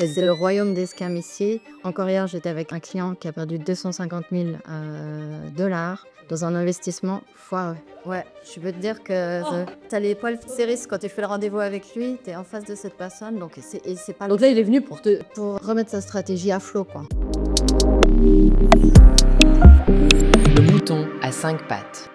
C'est le royaume des scams ici. Encore hier, j'étais avec un client qui a perdu 250 000 dollars dans un investissement foireux. Ouais, je peux te dire que t'as les poils hérissent quand tu fais le rendez-vous avec lui, t'es en face de cette personne, donc c'est pas Donc là, il est venu pour te... pour remettre sa stratégie à flot, quoi. Le mouton à 5 pattes.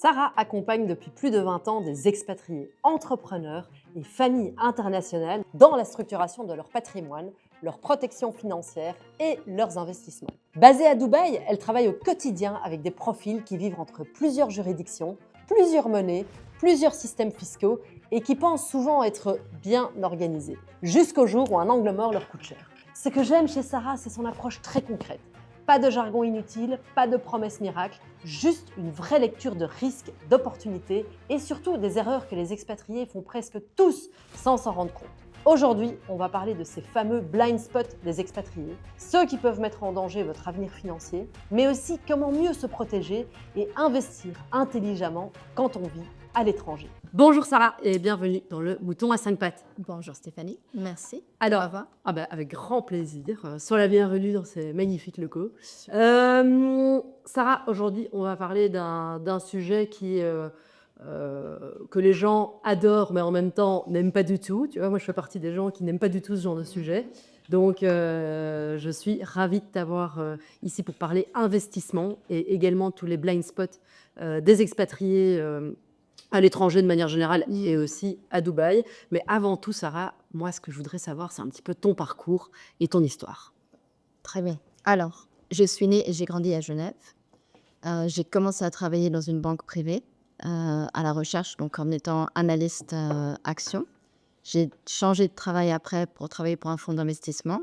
Sarah accompagne depuis plus de 20 ans des expatriés, entrepreneurs et familles internationales dans la structuration de leur patrimoine, leur protection financière et leurs investissements. Basée à Dubaï, elle travaille au quotidien avec des profils qui vivent entre plusieurs juridictions, plusieurs monnaies, plusieurs systèmes fiscaux et qui pensent souvent être bien organisés, jusqu'au jour où un angle mort leur coûte cher. Ce que j'aime chez Sarah, c'est son approche très concrète. Pas de jargon inutile, pas de promesses miracles, juste une vraie lecture de risques, d'opportunités et surtout des erreurs que les expatriés font presque tous sans s'en rendre compte. Aujourd'hui, on va parler de ces fameux blind spots des expatriés, ceux qui peuvent mettre en danger votre avenir financier, mais aussi comment mieux se protéger et investir intelligemment quand on vit à l'étranger. Bonjour Sarah et bienvenue dans le mouton à 5 pattes. Bonjour Stéphanie, merci. Alors, Ça va? avec grand plaisir. Sois la bienvenue dans ces magnifiques locaux. Sarah, aujourd'hui, on va parler d'un sujet que les gens adorent, mais en même temps n'aiment pas du tout. Tu vois, moi, je fais partie des gens qui n'aiment pas du tout ce genre de sujet. Donc, je suis ravie de t'avoir ici pour parler investissement et également tous les blind spots des expatriés à l'étranger de manière générale et aussi à Dubaï. Mais avant tout, Sarah, moi, ce que je voudrais savoir, c'est un petit peu ton parcours et ton histoire. Très bien. Alors, je suis née et j'ai grandi à Genève. J'ai commencé à travailler dans une banque privée à la recherche, donc en étant analyste action. J'ai changé de travail après pour travailler pour un fonds d'investissement.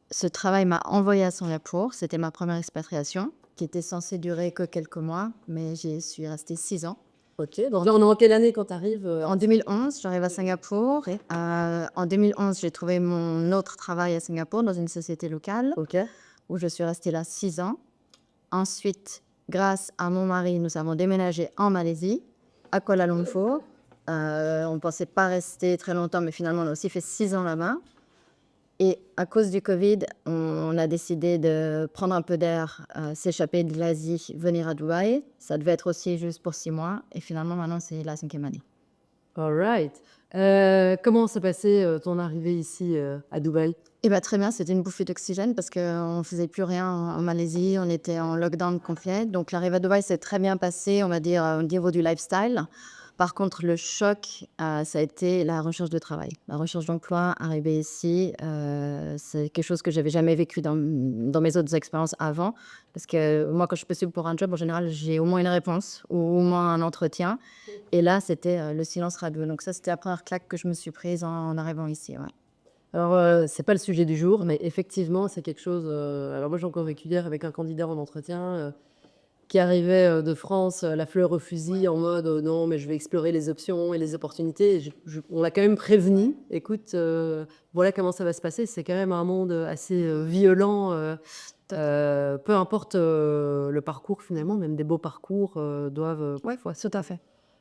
Ce travail m'a envoyée à Singapour. C'était ma première expatriation qui était censée durer que quelques mois, mais j'y suis restée 6 ans. Ok, donc là, on est en quelle année quand tu arrives En 2011, j'arrive à Singapour. En 2011, j'ai trouvé mon autre travail à Singapour dans une société locale Ok. où je suis restée là 6 ans. Ensuite, grâce à mon mari, nous avons déménagé en Malaisie, à Kuala Lumpur. On ne pensait pas rester très longtemps, mais finalement, on a aussi fait 6 ans là-bas. Et à cause du Covid, on a décidé de prendre un peu d'air, s'échapper de l'Asie, venir à Dubaï. Ça devait être aussi juste pour 6 mois. Et finalement, maintenant, c'est la 5e année. All right. Comment s'est passée ton arrivée ici à Dubaï? Et bah, très bien, c'était une bouffée d'oxygène parce qu'on ne faisait plus rien en Malaisie, on était en lockdown complet. Donc l'arrivée à Dubaï s'est très bien passée, on va dire, au niveau du lifestyle. Par contre, le choc, ça a été la recherche de travail. La recherche d'emploi, arriver ici, c'est quelque chose que j'avais jamais vécu dans mes autres expériences avant. Parce que moi, quand je postule pour un job, en général, j'ai au moins une réponse ou au moins un entretien. Et là, c'était le silence radio. Donc ça, c'était la première claque que je me suis prise en arrivant ici. Ouais. Alors, c'est pas le sujet du jour, mais effectivement, c'est quelque chose. Alors, moi, j'ai encore vécu hier avec un candidat en entretien qui arrivait de France, la fleur au fusil, en mode non, mais je vais explorer les options et les opportunités. Et on l'a quand même prévenu. Écoute, voilà comment ça va se passer. C'est quand même un monde assez violent. Peu importe le parcours, finalement, même des beaux parcours doivent parfois Tout à fait.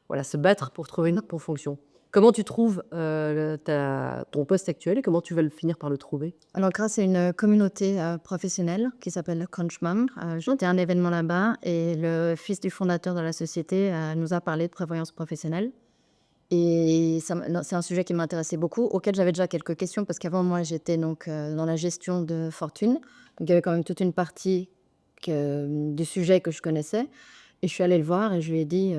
voilà, se battre pour trouver une bonne fonction. Comment tu trouves ton poste actuel et comment tu vas le finir par le trouver? Alors, grâce à une communauté professionnelle qui s'appelle Conchmam, j'étais à un événement là-bas et le fils du fondateur de la société nous a parlé de prévoyance professionnelle. Et non, c'est un sujet qui m'intéressait beaucoup, auquel j'avais déjà quelques questions parce qu'avant, moi, j'étais donc dans la gestion de fortune. Donc, il y avait quand même toute une partie du sujet que je connaissais. Et je suis allée le voir et je lui ai dit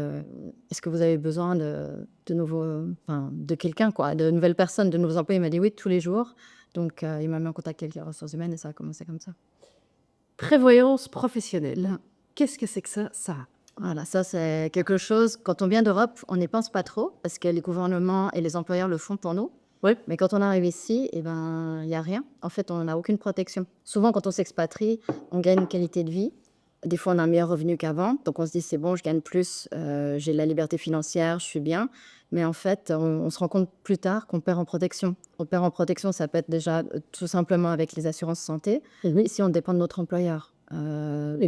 est-ce que vous avez besoin de nouveaux, enfin, de quelqu'un, quoi, de nouvelles personnes, de nouveaux employés? Il m'a dit oui, tous les jours. Donc, il m'a mis en contact avec les ressources humaines et ça a commencé comme ça. Prévoyance professionnelle. Qu'est-ce que c'est que ça, Sarah? Voilà, ça, c'est quelque chose, quand on vient d'Europe, on n'y pense pas trop parce que les gouvernements et les employeurs le font pour nous. Oui. Mais quand on arrive ici, eh ben, il n'y a rien. En fait, on n'a aucune protection. Souvent, quand on s'expatrie, on gagne une qualité de vie. Des fois, on a un meilleur revenu qu'avant. Donc, on se dit, c'est bon, je gagne plus, j'ai de la liberté financière, je suis bien. Mais en fait, on se rend compte plus tard qu'on perd en protection. On perd en protection, ça peut être déjà tout simplement avec les assurances santé. Ici, on dépend de notre employeur. Pour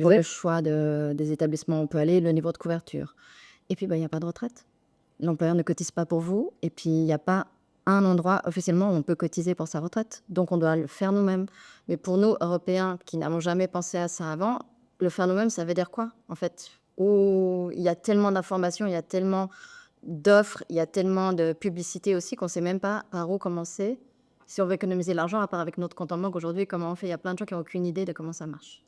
le choix des établissements où on peut aller, le niveau de couverture. Et puis, il n'y a pas de retraite. L'employeur ne cotise pas pour vous. Et puis, il n'y a pas un endroit officiellement où on peut cotiser pour sa retraite. Donc, on doit le faire nous-mêmes. Mais pour nous, Européens, qui n'avons jamais pensé à ça avant, le faire nous-mêmes, ça veut dire quoi, en fait? Où il y a tellement d'informations, il y a tellement d'offres, il y a tellement de publicité aussi qu'on ne sait même pas par où commencer. Si on veut économiser l'argent, à part avec notre compte en banque aujourd'hui, comment on fait? Il y a plein de gens qui n'ont aucune idée de comment ça marche.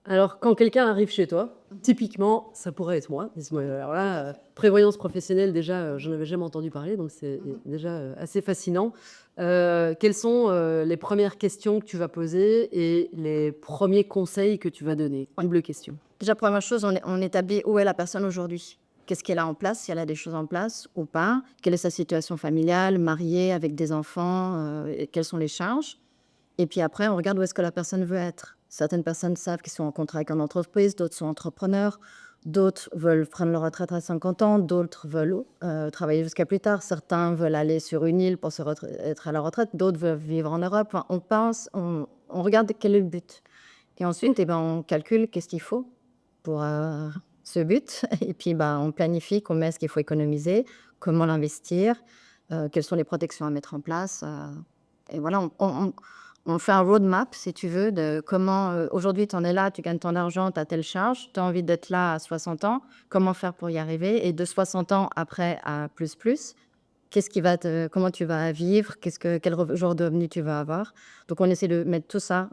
Alors, quand quelqu'un arrive chez toi, typiquement, ça pourrait être moi. Dis-moi, alors là, prévoyance professionnelle, déjà, j'en avais jamais entendu parler, donc c'est déjà assez fascinant. Quelles sont les premières questions que tu vas poser et les premiers conseils que tu vas donner? Double question. Déjà, première chose, on établit où est la personne aujourd'hui. Qu'est-ce qu'elle a en place, si elle a des choses en place ou pas. Quelle est sa situation familiale, mariée, avec des enfants, et quelles sont les charges. Et puis après, on regarde où est-ce que la personne veut être. Certaines personnes savent qu'ils sont en contrat avec une entreprise, d'autres sont entrepreneurs, d'autres veulent prendre leur retraite à 50 ans, d'autres veulent travailler jusqu'à plus tard. Certains veulent aller sur une île pour être à la retraite, d'autres veulent vivre en Europe. Enfin, on pense, on regarde quel est le but. Et ensuite, on calcule qu'est-ce qu'il faut pour ce but. Et puis, on planifie combien est-ce qu'il faut économiser, comment l'investir, quelles sont les protections à mettre en place. Et voilà, on fait un roadmap, si tu veux, de comment aujourd'hui tu en es là, tu gagnes ton argent, tu as telle charge, tu as envie d'être là à 60 ans, comment faire pour y arriver. Et de 60 ans après à plus, comment tu vas vivre, quel genre de revenu tu vas avoir. Donc, on essaie de mettre tout ça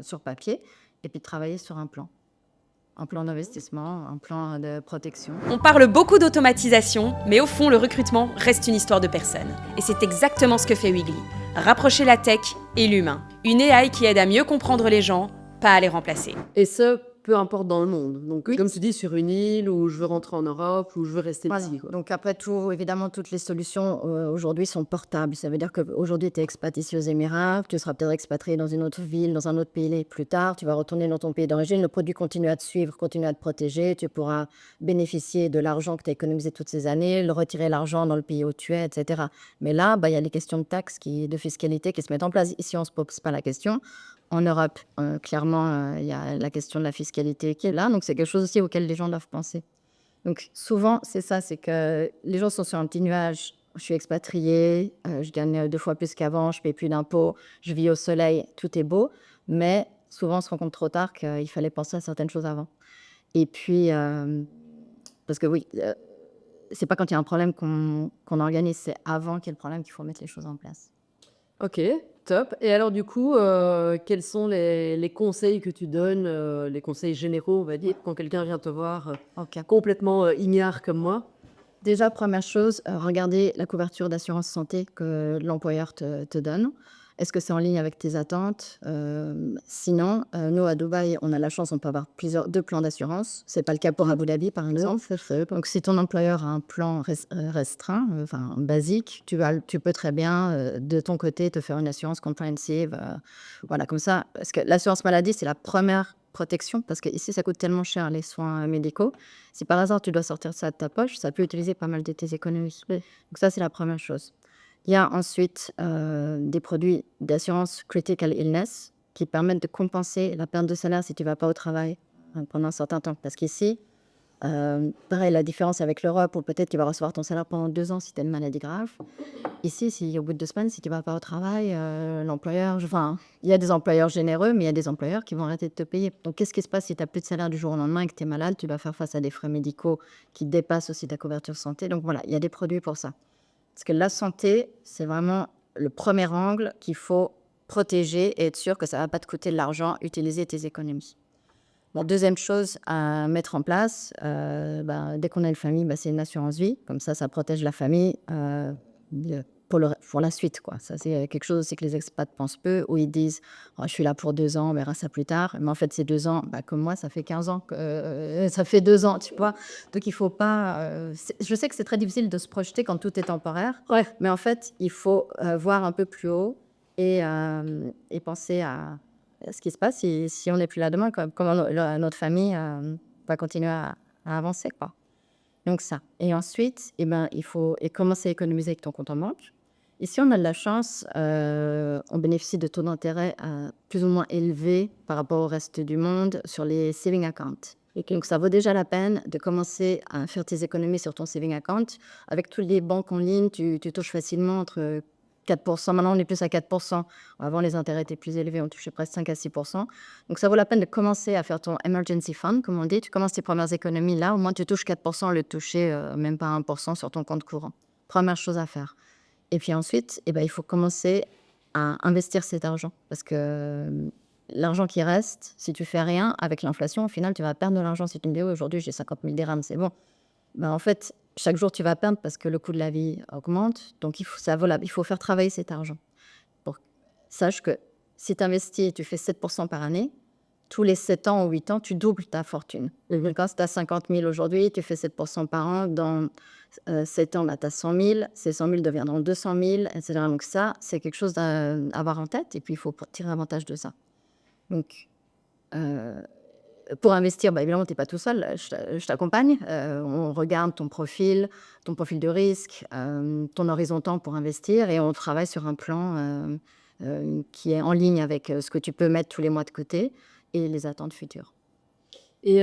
sur papier et puis de travailler sur un plan. Un plan d'investissement, un plan de protection. On parle beaucoup d'automatisation, mais au fond, le recrutement reste une histoire de personnes. Et c'est exactement ce que fait Weagly. Rapprocher la tech et l'humain. Une AI qui aide à mieux comprendre les gens, pas à les remplacer. Et ce, peu importe dans le monde. Donc, comme tu dis, sur une île, où je veux rentrer en Europe, où je veux rester Voilà. ici, quoi. Donc après tout, évidemment, toutes les solutions aujourd'hui sont portables. Ça veut dire qu'aujourd'hui, tu es expat ici aux Émirats, tu seras peut-être expatrié dans une autre ville, dans un autre pays plus tard, tu vas retourner dans ton pays d'origine, le produit continue à te suivre, continue à te protéger, tu pourras bénéficier de l'argent que tu as économisé toutes ces années, le retirer l'argent dans le pays où tu es, etc. Mais là, il y a les questions de taxes, de fiscalité qui se mettent en place. Ici, on ne se pose pas la question. En Europe, clairement, il y a la question de la fiscalité qui est là. Donc, c'est quelque chose aussi auquel les gens doivent penser. Donc, souvent, c'est ça, c'est que les gens sont sur un petit nuage. Je suis expatriée, je gagne 2 fois plus qu'avant, je ne paye plus d'impôts, je vis au soleil, tout est beau. Mais souvent, on se rend compte trop tard qu'il fallait penser à certaines choses avant. Et puis, parce que oui, c'est pas quand il y a un problème qu'on organise, c'est avant qu'il y ait le problème qu'il faut mettre les choses en place. Ok, top. Et alors, du coup, quels sont les conseils que tu donnes, les conseils généraux, on va dire, quand quelqu'un vient te voir Ok. complètement ignare comme moi? Déjà, première chose, regarder la couverture d'assurance santé que l'employeur te donne. Est-ce que c'est en ligne avec tes attentes? Sinon, nous, à Dubaï, on a la chance, on peut avoir 2 plans d'assurance. C'est pas le cas pour Abu Dhabi, par exemple. Donc, si ton employeur a un plan restreint, enfin basique, tu peux très bien, de ton côté, te faire une assurance comprehensive. Voilà, comme ça. Parce que l'assurance maladie, c'est la première protection, parce qu'ici, ça coûte tellement cher, les soins médicaux. Si par hasard, tu dois sortir ça de ta poche, ça peut utiliser pas mal de tes économies. Donc ça, c'est la première chose. Il y a ensuite des produits d'assurance critical illness qui permettent de compenser la perte de salaire si tu ne vas pas au travail pendant un certain temps. Parce qu'ici, pareil, la différence avec l'Europe, où peut-être tu vas recevoir ton salaire pendant 2 ans si tu as une maladie grave. Ici, si au bout de 2 semaines, si tu ne vas pas au travail, l'employeur... Enfin, il y a des employeurs généreux, mais il y a des employeurs qui vont arrêter de te payer. Donc, qu'est-ce qui se passe si tu n'as plus de salaire du jour au lendemain et que tu es malade? Tu dois faire face à des frais médicaux qui dépassent aussi ta couverture santé. Donc, voilà, il y a des produits pour ça. Parce que la santé, c'est vraiment le premier angle qu'il faut protéger et être sûr que ça ne va pas te coûter de l'argent, utiliser tes économies. Bon, deuxième chose à mettre en place, dès qu'on a une famille, c'est une assurance vie. Comme ça protège la famille pour la suite, quoi. Ça, c'est quelque chose aussi que les expats pensent peu, où ils disent « je suis là pour 2 ans, on verra ça plus tard ». Mais en fait, ces 2 ans, comme moi, ça fait 15 ans, ça fait 2 ans, tu vois. Donc, il ne faut pas... je sais que c'est très difficile de se projeter quand tout est temporaire. Ouais. Mais en fait, il faut voir un peu plus haut et penser à ce qui se passe si on n'est plus là demain, comment notre famille va continuer à avancer, quoi. Donc ça. Et ensuite, il faut commencer à économiser avec ton compte en banque. Ici, on a de la chance, on bénéficie de taux d'intérêt plus ou moins élevés par rapport au reste du monde sur les saving accounts. Et donc, ça vaut déjà la peine de commencer à faire tes économies sur ton saving account. Avec toutes les banques en ligne, tu touches facilement entre 4%. Maintenant, on est plus à 4%. Avant, les intérêts étaient plus élevés, on touchait presque 5 à 6%. Donc, ça vaut la peine de commencer à faire ton emergency fund, comme on dit. Tu commences tes premières économies là, au moins tu touches 4%, au lieu de toucher même pas 1% sur ton compte courant. Première chose à faire. Et puis ensuite, il faut commencer à investir cet argent. Parce que l'argent qui reste, si tu fais rien, avec l'inflation, au final, tu vas perdre de l'argent. Si tu me dis, aujourd'hui, j'ai 50 000 dirhams, c'est bon. En fait, chaque jour, tu vas perdre parce que le coût de la vie augmente. Donc, il faut faire travailler cet argent. Sache que si tu investis et tu fais 7% par année, tous les 7 ans ou 8 ans, tu doubles ta fortune. Quand tu as 50 000 aujourd'hui, tu fais 7% par an. Dans 7 ans, tu as 100 000. Ces 100 000 deviendront 200 000, etc. Donc ça, c'est quelque chose à avoir en tête. Et puis, il faut tirer avantage de ça. Donc, pour investir, évidemment, tu n'es pas tout seul. Je t'accompagne. On regarde ton profil de risque, ton horizon temps pour investir. Et on travaille sur un plan qui est en ligne avec ce que tu peux mettre tous les mois de côté et les attentes futures. Et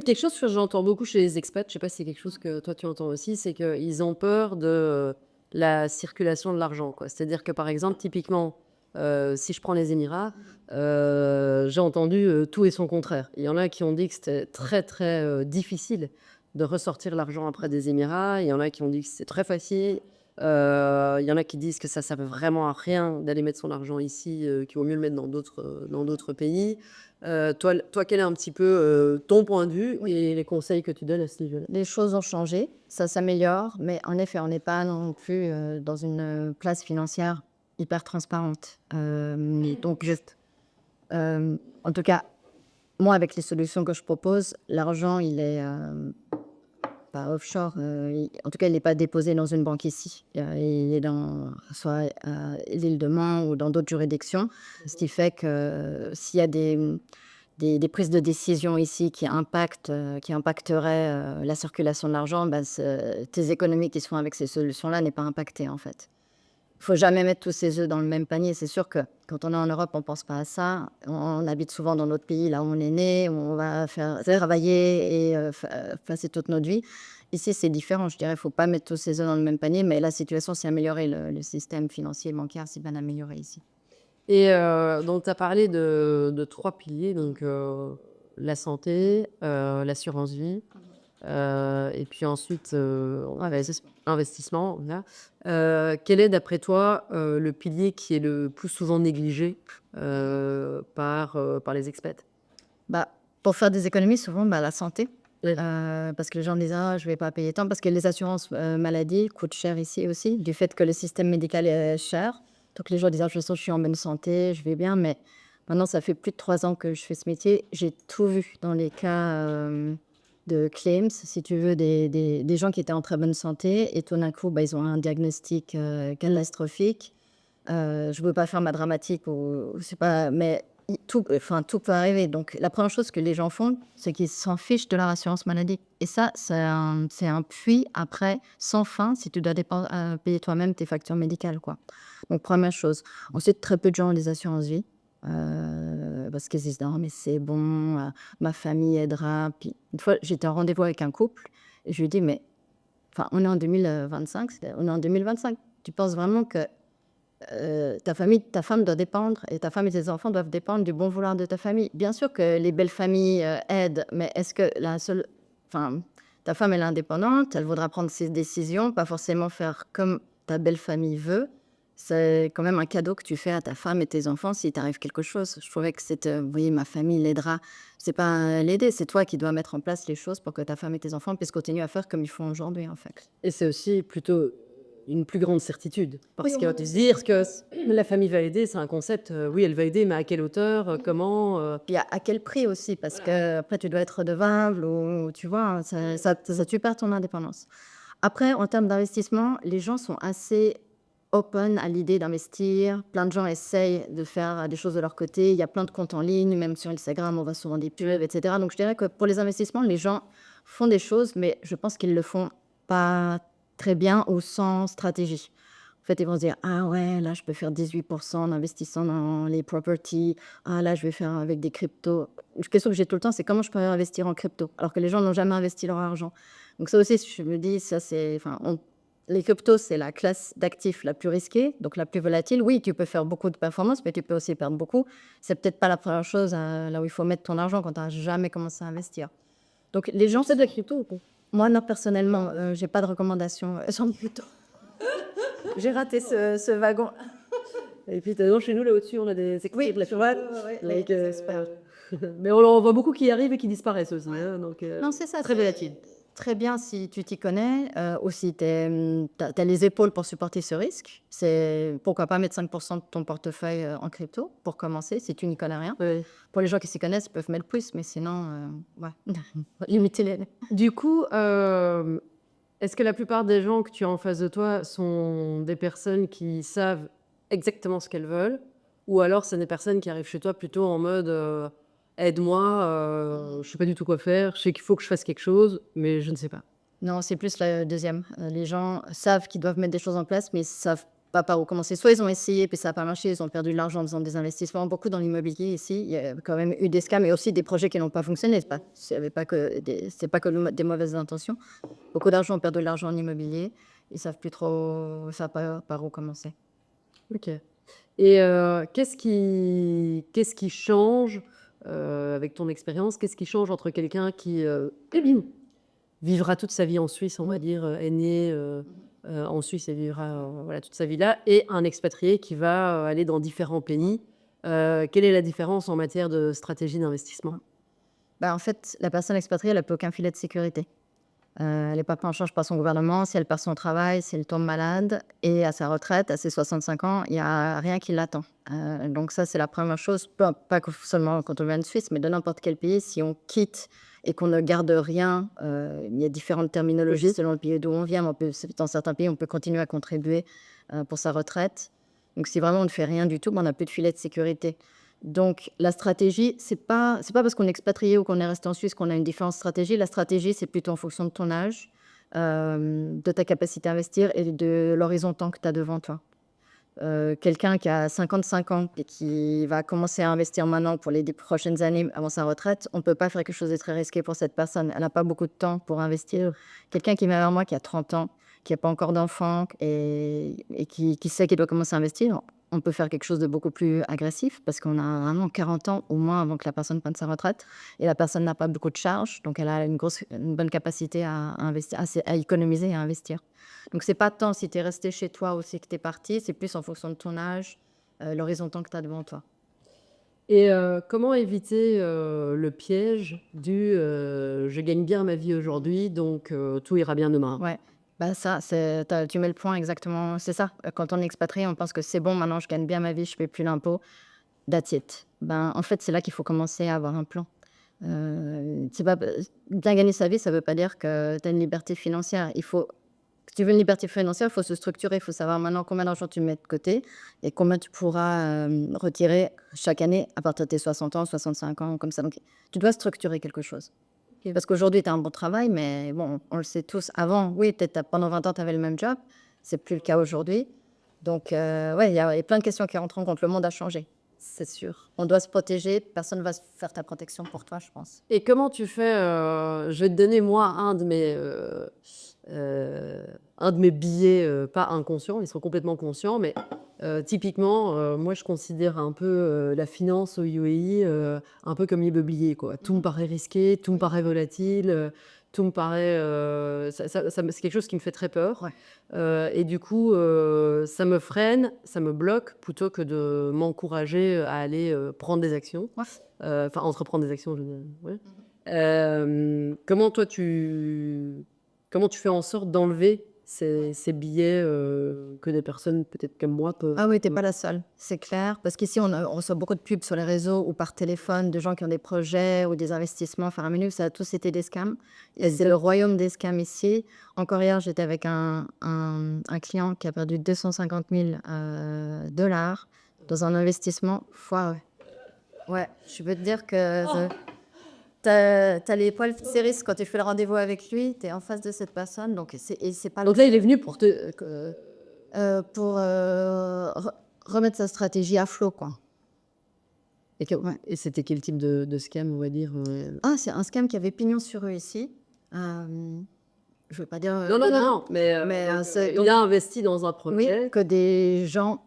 quelque chose que j'entends beaucoup chez les expats, je ne sais pas si c'est quelque chose que toi tu entends aussi, c'est qu'ils ont peur de la circulation de l'argent, quoi. C'est-à-dire que par exemple, typiquement, si je prends les Émirats, j'ai entendu tout et son contraire. Il y en a qui ont dit que c'était très très difficile de ressortir l'argent après des Émirats. Il y en a qui ont dit que c'était très facile. Il y en a qui disent que ça ne servait vraiment à rien d'aller mettre son argent ici, qu'il vaut mieux le mettre dans d'autres pays. Toi, quel est un petit peu ton point de vue et les conseils que tu donnes à ce niveau-là? Les choses ont changé, ça s'améliore, mais en effet, on n'est pas non plus dans une place financière hyper transparente. Donc, en tout cas, moi, avec les solutions que je propose, l'argent, il est pas offshore, en tout cas, il n'est pas déposé dans une banque ici. Il est soit à l'île de Man ou dans d'autres juridictions. Ce qui fait que s'il y a des prises de décision ici qui impacteraient la circulation de l'argent, tes économies qui se font avec ces solutions-là n'est pas impactée, en fait. Il ne faut jamais mettre tous ses œufs dans le même panier. C'est sûr que quand on est en Europe, on ne pense pas à ça. On habite souvent dans notre pays, là où on est né, où on va travailler et passer toute notre vie. Ici, c'est différent. Je dirais, il ne faut pas mettre tous ses œufs dans le même panier, mais la situation s'est améliorée. Le système financier et bancaire s'est bien amélioré ici. Et donc, tu as parlé de 3 piliers, donc la santé, l'assurance vie, et puis ensuite investissement. Voilà. Quel est, d'après toi, le pilier qui est le plus souvent négligé par les expats? Pour faire des économies, souvent, la santé. Parce que les gens disent je ne vais pas payer tant, parce que les assurances maladie coûtent cher ici aussi, du fait que le système médical est cher. Donc les gens disent je suis en bonne santé, je vais bien, mais maintenant ça fait plus de 3 ans que je fais ce métier. J'ai tout vu dans les cas de claims, si tu veux, des gens qui étaient en très bonne santé et tout d'un coup ils ont un diagnostic catastrophique. Je ne veux pas faire ma dramatique, ou je sais pas, mais tout peut arriver. Donc la première chose que les gens font, c'est qu'ils s'en fichent de leur assurance maladie. Et ça, c'est un puits après sans fin si tu dois payer toi-même tes factures médicales, quoi. Donc première chose. Ensuite, très peu de gens ont des assurances vie. Parce qu'ils se disent non mais c'est bon, ma famille aidera. Puis une fois, j'étais en rendez-vous avec un couple et je lui ai dit mais on est en 2025, on est en 2025. Tu penses vraiment que ta femme doit dépendre, et ta femme et tes enfants doivent dépendre du bon vouloir de ta famille? Bien sûr que les belles familles aident, mais est-ce que ta femme elle est indépendante, elle voudra prendre ses décisions, pas forcément faire comme ta belle famille veut. C'est quand même un cadeau que tu fais à ta femme et tes enfants si t'arrive quelque chose. Je trouvais que oui, ma famille l'aidera. C'est pas l'aider, c'est toi qui dois mettre en place les choses pour que ta femme et tes enfants puissent continuer à faire comme ils font aujourd'hui, en fait. Et c'est aussi plutôt une plus grande certitude. Parce que te dire que la famille va aider, c'est un concept, oui, elle va aider, mais à quelle hauteur, comment Puis à quel prix aussi, parce que après tu dois être redevable, ou tu vois, ça tu perds ton indépendance. Après, en termes d'investissement, les gens sont assez open à l'idée d'investir. Plein de gens essayent de faire des choses de leur côté. Il y a plein de comptes en ligne, même sur Instagram, on voit souvent des pubs, etc. Donc je dirais que pour les investissements, les gens font des choses, mais je pense qu'ils le font pas très bien ou sans stratégie. En fait, ils vont se dire ah ouais, là je peux faire 18% en investissant dans les properties. Ah là, je vais faire avec des cryptos. Une question que j'ai tout le temps, c'est comment je peux investir en crypto, alors que les gens n'ont jamais investi leur argent. Donc ça aussi, je me dis, ça c'est, Les cryptos, c'est la classe d'actifs la plus risquée, donc la plus volatile. Oui, tu peux faire beaucoup de performances, mais tu peux aussi perdre beaucoup. C'est peut-être pas la première chose là où il faut mettre ton argent quand tu n'as jamais commencé à investir. Donc les gens... C'est de la crypto ou pas? Moi, non, personnellement, j'ai pas de recommandation sur le crypto. J'ai raté ce wagon. Et puis, chez nous, là au-dessus, on a des extraits de la firma. Mais c'est pas... Mais on voit beaucoup qui arrivent et qui disparaissent aussi. Hein, donc, Non, c'est ça. très volatile. Très bien si tu t'y connais. Aussi, tu as les épaules pour supporter ce risque. Pourquoi pas mettre 5% de ton portefeuille en crypto pour commencer, si tu n'y connais rien. Ouais. Pour les gens qui s'y connaissent, ils peuvent mettre plus, mais sinon, limiter les... Du coup, est-ce que la plupart des gens que tu as en face de toi sont des personnes qui savent exactement ce qu'elles veulent, ou alors c'est des personnes qui arrivent chez toi plutôt en mode aide-moi, je sais pas du tout quoi faire, je sais qu'il faut que je fasse quelque chose, mais je ne sais pas. Non, c'est plus la deuxième. Les gens savent qu'ils doivent mettre des choses en place, mais ils savent pas par où commencer. Soit ils ont essayé, puis ça n'a pas marché, ils ont perdu de l'argent en faisant des investissements. Beaucoup dans l'immobilier ici, il y a quand même eu des scams et aussi des projets qui n'ont pas fonctionné. C'est pas que des mauvaises intentions. Beaucoup d'argent ont perdu de l'argent en immobilier. Ils savent plus trop, ils savent pas par où commencer. Ok. Et qu'est-ce qui change avec ton expérience? Qu'est-ce qui change entre quelqu'un qui vivra toute sa vie en Suisse, on va dire, est né en Suisse et vivra voilà, toute sa vie là, et un expatrié qui va aller dans différents pays? Quelle est la différence en matière de stratégie d'investissement? En fait, la personne expatriée, elle n'a plus aucun filet de sécurité. Elle n'est pas prise en charge par son gouvernement. Si elle perd son travail, si elle tombe malade, et à sa retraite, à ses 65 ans, il n'y a rien qui l'attend. Donc ça, c'est la première chose, pas seulement quand on vient de Suisse, mais de n'importe quel pays. Si on quitte et qu'on ne garde rien, il y a différentes terminologies selon le pays d'où on vient. Dans certains pays, on peut continuer à contribuer pour sa retraite. Donc si vraiment on ne fait rien du tout, on n'a plus de filet de sécurité. Donc, la stratégie, c'est pas parce qu'on est expatrié ou qu'on est resté en Suisse qu'on a une différente stratégie. La stratégie, c'est plutôt en fonction de ton âge, de ta capacité à investir et de l'horizon temps que tu as devant toi. Quelqu'un qui a 55 ans et qui va commencer à investir maintenant pour les 10 prochaines années avant sa retraite, on ne peut pas faire quelque chose de très risqué pour cette personne. Elle n'a pas beaucoup de temps pour investir. Quelqu'un qui vient vers moi, qui a 30 ans, qui n'a pas encore d'enfant et qui sait qu'il doit commencer à investir, on peut faire quelque chose de beaucoup plus agressif parce qu'on a vraiment 40 ans au moins avant que la personne prenne sa retraite et la personne n'a pas beaucoup de charges, donc elle a une bonne capacité à investir, à économiser et à investir. Donc c'est pas tant si tu es resté chez toi ou si tu es parti, c'est plus en fonction de ton âge, l'horizon temps que tu as devant toi. Et comment éviter le piège du je gagne bien ma vie aujourd'hui, donc tout ira bien demain? Ouais. Ça, tu mets le point exactement, c'est ça. Quand on est expatrié, on pense que c'est bon, maintenant je gagne bien ma vie, je ne paie plus d'impôts. That's it. En fait, c'est là qu'il faut commencer à avoir un plan. Bien gagner sa vie, ça ne veut pas dire que tu as une liberté financière. Si tu veux une liberté financière, il faut se structurer, il faut savoir maintenant combien d'argent tu mets de côté et combien tu pourras retirer chaque année à partir de tes 60 ans, 65 ans, comme ça. Donc, tu dois structurer quelque chose. Parce qu'aujourd'hui, tu as un bon travail, mais bon, on le sait tous. Avant, oui, peut-être pendant 20 ans, tu avais le même job. C'est plus le cas aujourd'hui. Donc, ouais, il y a plein de questions qui rentrent en compte. Le monde a changé, c'est sûr. On doit se protéger. Personne ne va faire ta protection pour toi, je pense. Et comment tu fais je vais te donner, moi, un de mes billets, pas inconscients, ils sont complètement conscients, mais typiquement, moi, je considère un peu la finance au UAE un peu comme l'immobilier, quoi. Tout me paraît risqué, tout me paraît volatile, tout me paraît... c'est quelque chose qui me fait très peur. Ouais. Et du coup, ça me freine, ça me bloque, plutôt que de m'encourager à aller prendre des actions. Ouais. Enfin, entreprendre des actions, je veux dire. Ouais. Comment tu fais en sorte d'enlever ces billets que des personnes peut-être comme moi peuvent... Ah oui, tu n'es pas la seule, c'est clair. Parce qu'ici, on reçoit beaucoup de pubs sur les réseaux ou par téléphone de gens qui ont des projets ou des investissements faramineux. Ça a tous été des scams. Et c'est le royaume des scams ici. Encore hier, j'étais avec un client qui a perdu 250 000 dollars dans un investissement foireux. Ouais, je peux te dire que t'as les poils serrés quand tu fais le rendez-vous avec lui, tu es en face de cette personne. Donc là, il est venu pour remettre sa stratégie à flot, quoi. Et c'était quel type de scam, on va dire C'est un scam qui avait pignon sur eux ici. je veux pas dire, Non, mais c'est il a investi dans un oui, projet. que des gens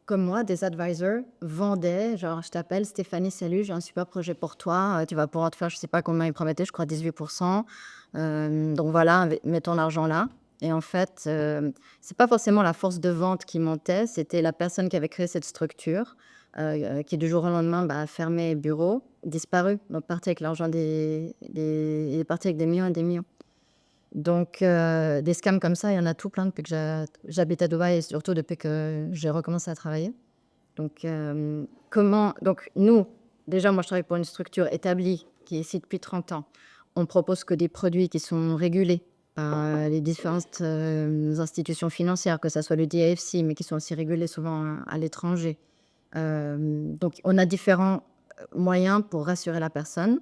comme moi, des advisors, vendaient, genre: «Je t'appelle Stéphanie, salut, j'ai un super projet pour toi, tu vas pouvoir te faire», je sais pas combien ils promettaient, je crois 18%. Donc voilà, mets ton argent là. Et en fait, c'est pas forcément la force de vente qui montait, c'était la personne qui avait créé cette structure, qui du jour au lendemain, a fermé bureau, disparu, donc parti avec l'argent il est parti avec des millions et des millions. Donc des scams comme ça, il y en a tout plein depuis que j'habite à Dubaï et surtout depuis que j'ai recommencé à travailler. Donc nous, déjà moi je travaille pour une structure établie qui est ici depuis 30 ans. On propose que des produits qui sont régulés par les différentes institutions financières, que ça soit le DFC, mais qui sont aussi régulés souvent à l'étranger. Donc on a différents moyens pour rassurer la personne.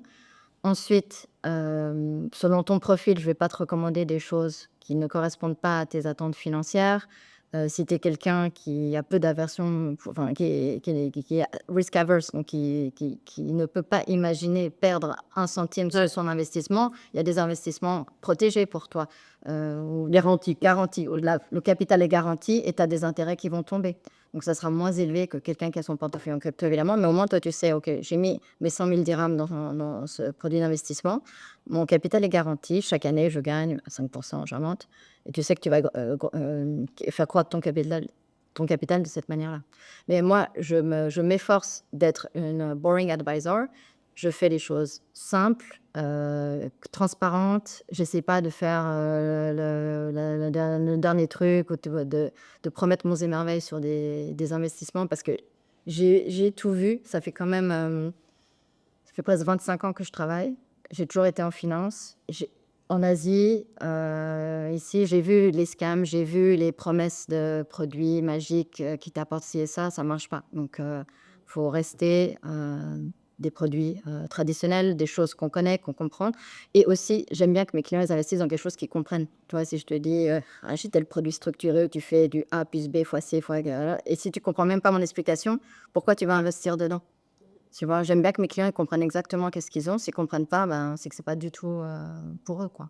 Ensuite, selon ton profil, je ne vais pas te recommander des choses qui ne correspondent pas à tes attentes financières. Si tu es quelqu'un qui a peu d'aversion, enfin qui est risk averse, donc qui ne peut pas imaginer perdre un centime sur son investissement, il y a des investissements protégés pour toi, ou garantis, où le capital est garanti et tu as des intérêts qui vont tomber. Donc ça sera moins élevé que quelqu'un qui a son portefeuille en crypto, évidemment, mais au moins toi tu sais: «OK, j'ai mis mes 100 000 dirhams dans ce produit d'investissement. Mon capital est garanti. Chaque année, je gagne à 5%, j'invente, et tu sais que tu vas faire croître ton capital de cette manière-là». Mais moi, je m'efforce d'être une boring advisor. Je fais les choses simples, transparentes. J'essaie pas de faire le dernier truc, ou de promettre monts et merveilles sur des investissements, parce que j'ai tout vu. Ça fait quand même ça fait presque 25 ans que je travaille. J'ai toujours été en finance. En Asie, ici, j'ai vu les scams, j'ai vu les promesses de produits magiques qui t'apportent ci et ça marche pas. Donc, faut rester des produits traditionnels, des choses qu'on connaît, qu'on comprend. Et aussi, j'aime bien que mes clients ils investissent dans quelque chose qu'ils comprennent. Tu vois, si je te dis, achète tel produit structuré où tu fais du A plus B fois C fois... Et si tu comprends même pas mon explication, pourquoi tu vas investir dedans? Tu vois, j'aime bien que mes clients ils comprennent exactement qu'est-ce qu'ils ont. S'ils comprennent pas, c'est que c'est pas du tout pour eux, quoi.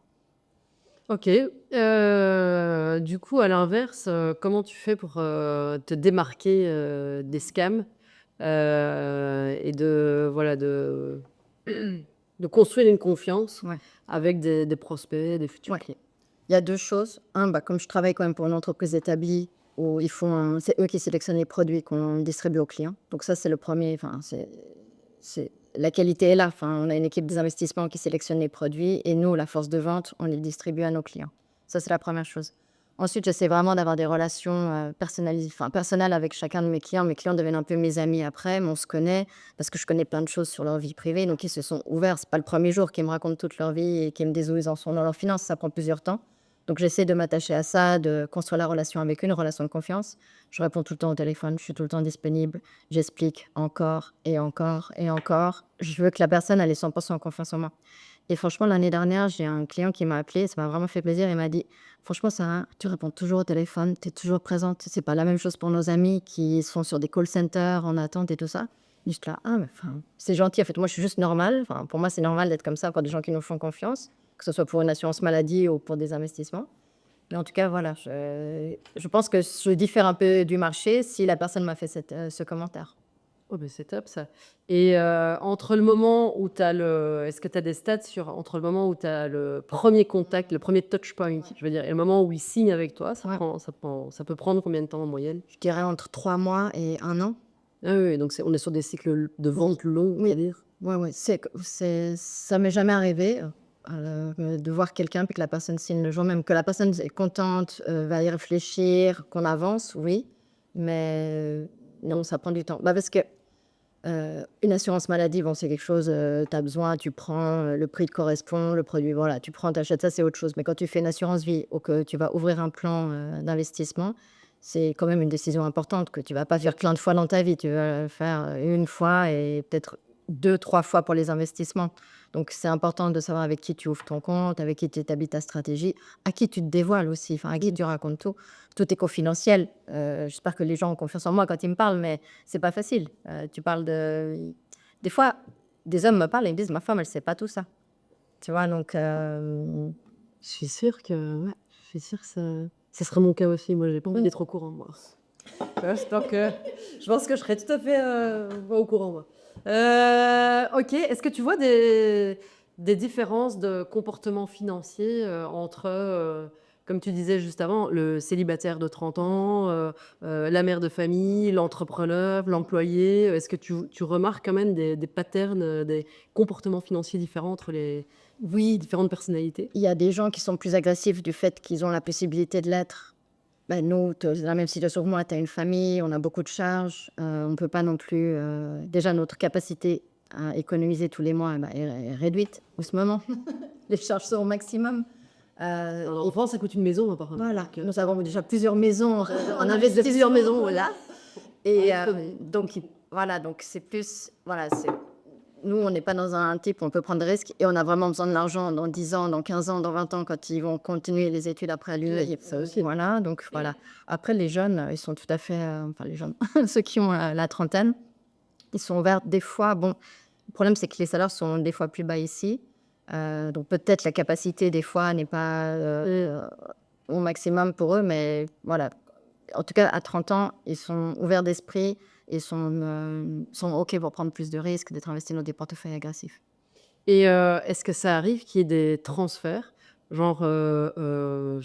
OK. Du coup, à l'inverse, comment tu fais pour, te démarquer, des scams, et de construire une confiance Ouais. avec des prospects, des futurs Ouais. clients? Il y a deux choses. Un, comme je travaille quand même pour une entreprise établie, où c'est eux qui sélectionnent les produits qu'on distribue aux clients. Donc ça, c'est le premier. Enfin, la qualité est là. Enfin, on a une équipe des investissements qui sélectionne les produits, et nous, la force de vente, on les distribue à nos clients. Ça, c'est la première chose. Ensuite, j'essaie vraiment d'avoir des relations personnelles avec chacun de mes clients. Mes clients deviennent un peu mes amis après, mais on se connaît parce que je connais plein de choses sur leur vie privée. Donc, ils se sont ouverts. C'est pas le premier jour qu'ils me racontent toute leur vie et qu'ils me disent où ils en sont dans leurs finances. Ça prend plusieurs temps. Donc, j'essaie de m'attacher à ça, de construire la relation avec eux, une relation de confiance. Je réponds tout le temps au téléphone, je suis tout le temps disponible. J'explique encore et encore et encore. Je veux que la personne ait 100% confiance en moi. Et franchement, l'année dernière, j'ai un client qui m'a appelé, ça m'a vraiment fait plaisir. Il m'a dit: «Franchement, Sarah, tu réponds toujours au téléphone, tu es toujours présente. C'est pas la même chose pour nos amis qui sont sur des call centers en attente et tout ça». Et j'étais là: «Ah, mais enfin, c'est gentil. En fait, moi, je suis juste normale. Enfin, pour moi, c'est normal d'être comme ça quand des gens qui nous font confiance, que ce soit pour une assurance maladie ou pour des investissements». Mais en tout cas, voilà, je pense que je diffère un peu du marché si la personne m'a fait ce commentaire. Oh, beh, c'est top ça. Et entre le moment où tu as est-ce que tu as des stats sur entre le moment où tu as le premier contact, le premier touch point, je veux dire, et le moment où il signe avec toi, Ouais. ça peut prendre combien de temps en moyenne? Je dirais entre 3 mois et 1 an. Ah oui, oui, donc on est sur des cycles de vente longs, Oui. c'est-à-dire? Ouais, ça m'est jamais arrivé, de voir quelqu'un puis que la personne signe le jour même. Que la personne est contente, va y réfléchir, qu'on avance, oui, mais non, ça prend du temps. Parce que, une assurance maladie, bon, c'est quelque chose, tu as besoin, tu prends, le prix te correspond, le produit, voilà, tu prends, tu achètes, ça, c'est autre chose. Mais quand tu fais une assurance vie ou que tu vas ouvrir un plan, d'investissement, c'est quand même une décision importante que tu vas pas faire plein de fois dans ta vie. Tu vas le faire, une fois et peut-être 2, 3 fois pour les investissements. Donc c'est important de savoir avec qui tu ouvres ton compte, avec qui tu établis ta stratégie, à qui tu te dévoiles aussi, enfin à qui tu racontes tout. Tout est confidentiel. J'espère que les gens ont confiance en moi quand ils me parlent, mais c'est pas facile. Tu parles des fois, des hommes me parlent et ils me disent: «Ma femme, elle sait pas tout ça». Tu vois? Donc Je suis sûre que, ouais, je suis sûre que ça serait mon cas aussi. Moi, j'ai pas envie d'être au courant, moi. Donc, je pense que je serais tout à fait au courant, moi. Ok, est-ce que tu vois des différences de comportement financier entre, comme tu disais juste avant, le célibataire de 30 ans, la mère de famille, l'entrepreneur, l'employé? Est-ce que tu remarques quand même des patterns, des comportements financiers différents entre les Oui, différentes personnalités? il y a des gens qui sont plus agressifs du fait qu'ils ont la possibilité de l'être. Ben, nous, tu es dans la même situation que moi, tu as une famille, on a beaucoup de charges, on ne peut pas non plus, déjà notre capacité à économiser tous les mois, bah, est réduite en ce moment. Les charges sont au maximum. Un enfant, ça coûte une maison, apparemment. Voilà, Donc, nous avons déjà plusieurs maisons, on investit plusieurs maisons, voilà. Et Et donc voilà, donc c'est plus, voilà, c'est nous, on n'est pas dans un type où on peut prendre des risques et on a vraiment besoin de l'argent dans 10 ans, dans 15 ans, dans 20 ans, quand ils vont continuer les études après l'UE. ça aussi. Voilà, donc voilà. Après, les jeunes, ils sont tout à fait, enfin les jeunes, ceux qui ont la trentaine, ils sont ouverts des fois. Bon, le problème, c'est que les salaires sont des fois plus bas ici. Donc peut-être la capacité, des fois, n'est pas au maximum pour eux, mais voilà. En tout cas, à 30 ans, ils sont ouverts d'esprit et sont OK pour prendre plus de risques, d'être investis dans des portefeuilles agressifs. Et est-ce que ça arrive qu'il y ait des transferts? Genre, Un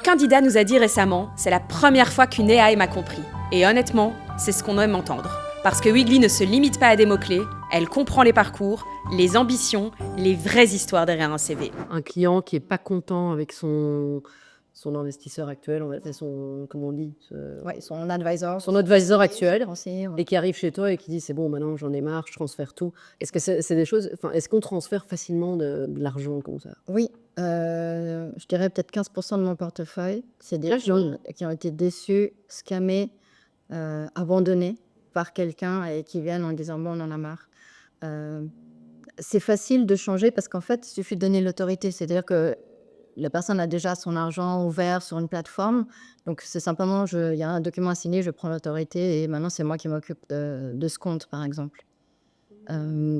candidat nous a dit récemment, c'est la première fois qu'une AI m'a compris. Et honnêtement, c'est ce qu'on aime entendre. Parce que Weegly ne se limite pas à des mots-clés, elle comprend les parcours, les ambitions, les vraies histoires derrière un CV. un client qui est pas content avec son investisseur actuel, on va dire comment on dit? Ouais, son advisor. Son advisor actuel Conseiller, ouais. et qui arrive chez toi et qui dit: «C'est bon, maintenant j'en ai marre, je transfère tout». Est-ce que c'est des choses, enfin, est-ce qu'on transfère facilement de l'argent comme ça? Oui, je dirais peut-être 15% de mon portefeuille. C'est des gens qui ont été déçus, scammés, abandonnés par quelqu'un et qui viennent en disant: «Bon, on en a marre». C'est facile de changer parce qu'en fait, il suffit de donner l'autorité. C'est-à-dire que la personne a déjà son argent ouvert sur une plateforme. Donc, c'est simplement, il y a un document à signer, je prends l'autorité et maintenant, c'est moi qui m'occupe de ce compte, par exemple.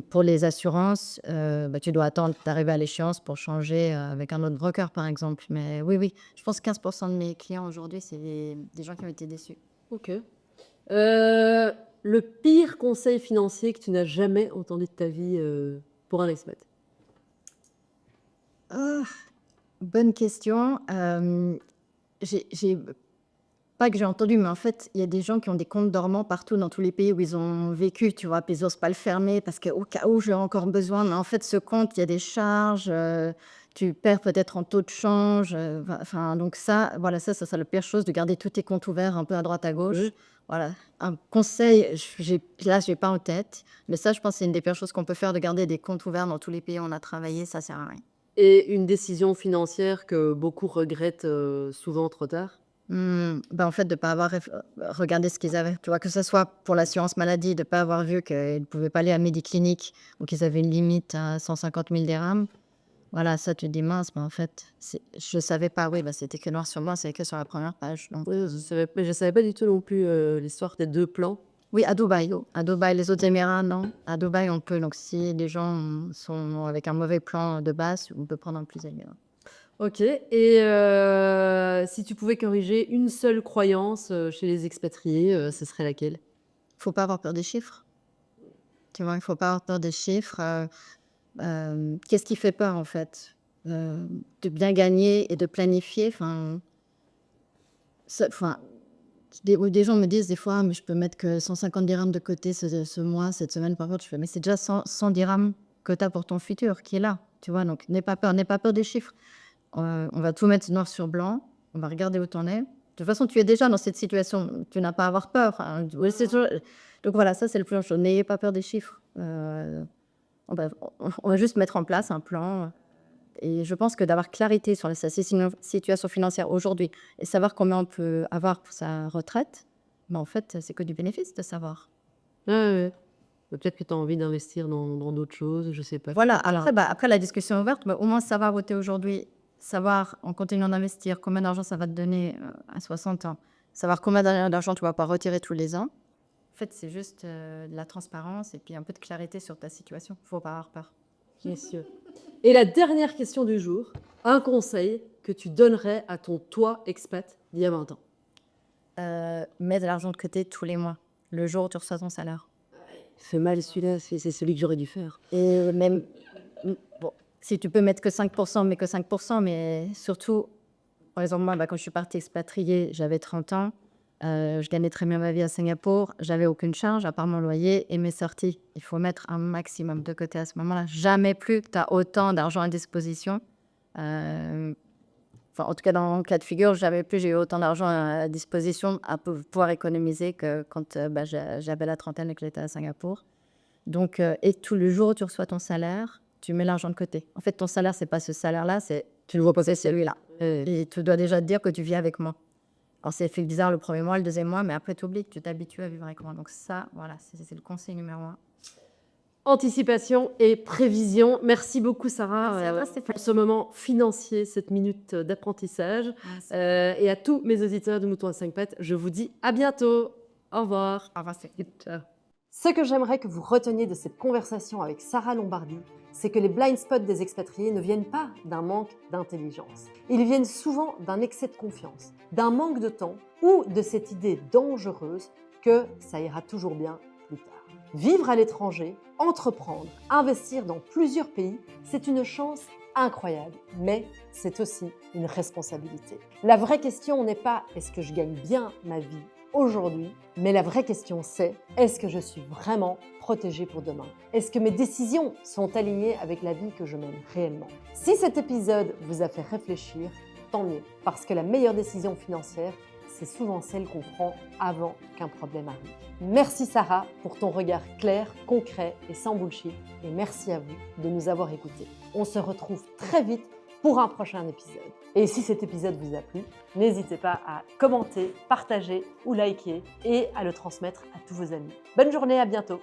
Pour les assurances, bah, tu dois attendre d'arriver à l'échéance pour changer avec un autre broker, par exemple. Mais oui, oui, je pense que 15% de mes clients aujourd'hui, c'est des gens qui ont été déçus. OK. Le pire conseil financier que tu n'as jamais entendu de ta vie, pour un expat? Ah, bonne question. J'ai pas que j'ai entendu, mais en fait, il y a des gens qui ont des comptes dormants partout dans tous les pays où ils ont vécu, tu vois? Puis ils osent pas le fermer parce qu'au cas où j'ai encore besoin. Mais en fait, ce compte, il y a des charges, tu perds peut-être en taux de change, enfin, donc ça, voilà, ça serait la pire chose, de garder tous tes comptes ouverts un peu à droite, à gauche. Oui. Voilà. Un conseil, j'ai pas en tête, mais ça, je pense que c'est une des pires choses qu'on peut faire, de garder des comptes ouverts dans tous les pays où on a travaillé, ça sert à rien. Et une décision financière que beaucoup regrettent, souvent trop tard? Bah, en fait, de ne pas avoir regardé ce qu'ils avaient. Tu vois? Que ce soit pour l'assurance maladie, de ne pas avoir vu qu'ils ne pouvaient pas aller à Mediclinic ou qu'ils avaient une limite à 150 000 dirhams. Voilà, ça, tu te dis: «Mince, mais en fait, je ne savais pas». Oui, bah, c'était que noir sur blanc, c'est que sur la première page, donc Oui, je savais pas du tout non plus, l'histoire des 2 plans. oui, à Dubaï, oh, à Dubaï, les autres Émirats, non. À Dubaï, on peut, donc si les gens sont avec un mauvais plan de base, on peut prendre un plus élevé. OK. Et si tu pouvais corriger une seule croyance, chez les expatriés, ce serait laquelle? Faut pas avoir peur des chiffres, tu vois? Il faut pas avoir peur des chiffres, qu'est-ce qui fait peur, en fait? De bien gagner et de planifier, enfin, des gens me disent des fois: «Ah, mais je peux mettre que 150 dirhams de côté ce mois, cette semaine». Par contre, je fais: «Mais c'est déjà 100 dirhams que tu as pour ton futur qui est là», tu vois? Donc n'aie pas peur des chiffres. On va tout mettre noir sur blanc, on va regarder où tu en es. De toute façon, tu es déjà dans cette situation, tu n'as pas à avoir peur, hein. Oui, c'est toujours donc voilà, ça, c'est le plus important. N'ayez pas peur des chiffres. On va juste mettre en place un plan, et je pense que d'avoir clarité sur sa situation financière aujourd'hui et savoir combien on peut avoir pour sa retraite, bah, en fait, c'est que du bénéfice de savoir. Ouais, ouais, ouais. Bah, peut-être que tu as envie d'investir dans d'autres choses, je sais pas. Voilà, alors après, bah, après la discussion est ouverte, mais au moins savoir où tu es aujourd'hui, savoir en continuant d'investir combien d'argent ça va te donner, à 60 ans, savoir combien d'argent tu vas pas retirer tous les ans. En fait, c'est juste, de la transparence et puis un peu de clarité sur ta situation. Faut pas avoir peur. Précieux. Et la dernière question du jour, un conseil que tu donnerais à ton toi expat d'il y a 20 ans. Mets de l'argent de côté tous les mois, le jour où tu reçois ton salaire. Fait mal celui-là, c'est celui que j'aurais dû faire. Et même, bon, si tu peux mettre que 5%, mets que 5%, mais surtout, par exemple, moi, quand je suis partie expatriée, j'avais 30 ans, je gagnais très bien ma vie à Singapour, j'avais aucune charge à part mon loyer et mes sorties. Il faut mettre un maximum de côté à ce moment-là. Jamais plus tu as autant d'argent à disposition. En tout cas, dans mon cas de figure, jamais plus j'ai eu autant d'argent à disposition à pouvoir économiser que quand j'avais la trentaine et que j'étais à Singapour. Donc, et tout le jour où tu reçois ton salaire, tu mets l'argent de côté. En fait, ton salaire, c'est pas ce salaire-là, tu le reposes celui-là. Et tu dois déjà te dire que tu vis avec moi. Alors, c'est fait bizarre le premier mois, le deuxième mois, mais après, tu oublies que tu t'habitues à vivre avec moi. Donc ça, voilà, c'est le conseil numéro 1. Anticipation et prévision. Merci beaucoup, Sarah, pour ce moment financier, cette minute d'apprentissage. Et à tous mes auditeurs de Moutons à 5 pattes, je vous dis à bientôt. Au revoir. Au revoir. Ciao. Ce que j'aimerais que vous reteniez de cette conversation avec Sarah Lombardi, c'est que les blind spots des expatriés ne viennent pas d'un manque d'intelligence. Ils viennent souvent d'un excès de confiance, d'un manque de temps ou de cette idée dangereuse que ça ira toujours bien plus tard. Vivre à l'étranger, entreprendre, investir dans plusieurs pays, c'est une chance incroyable, mais c'est aussi une responsabilité. La vraie question n'est pas « est-ce que je gagne bien ma vie aujourd'hui ?» mais la vraie question c'est « est-ce que je suis vraiment protégée pour demain ? Est-ce que mes décisions sont alignées avec la vie que je mène réellement ?» Si cet épisode vous a fait réfléchir, tant mieux, parce que la meilleure décision financière, c'est souvent celle qu'on prend avant qu'un problème arrive. Merci Sarah pour ton regard clair, concret et sans bullshit. Et merci à vous de nous avoir écoutés. On se retrouve très vite pour un prochain épisode. Et si cet épisode vous a plu, n'hésitez pas à commenter, partager ou liker et à le transmettre à tous vos amis. Bonne journée, à bientôt.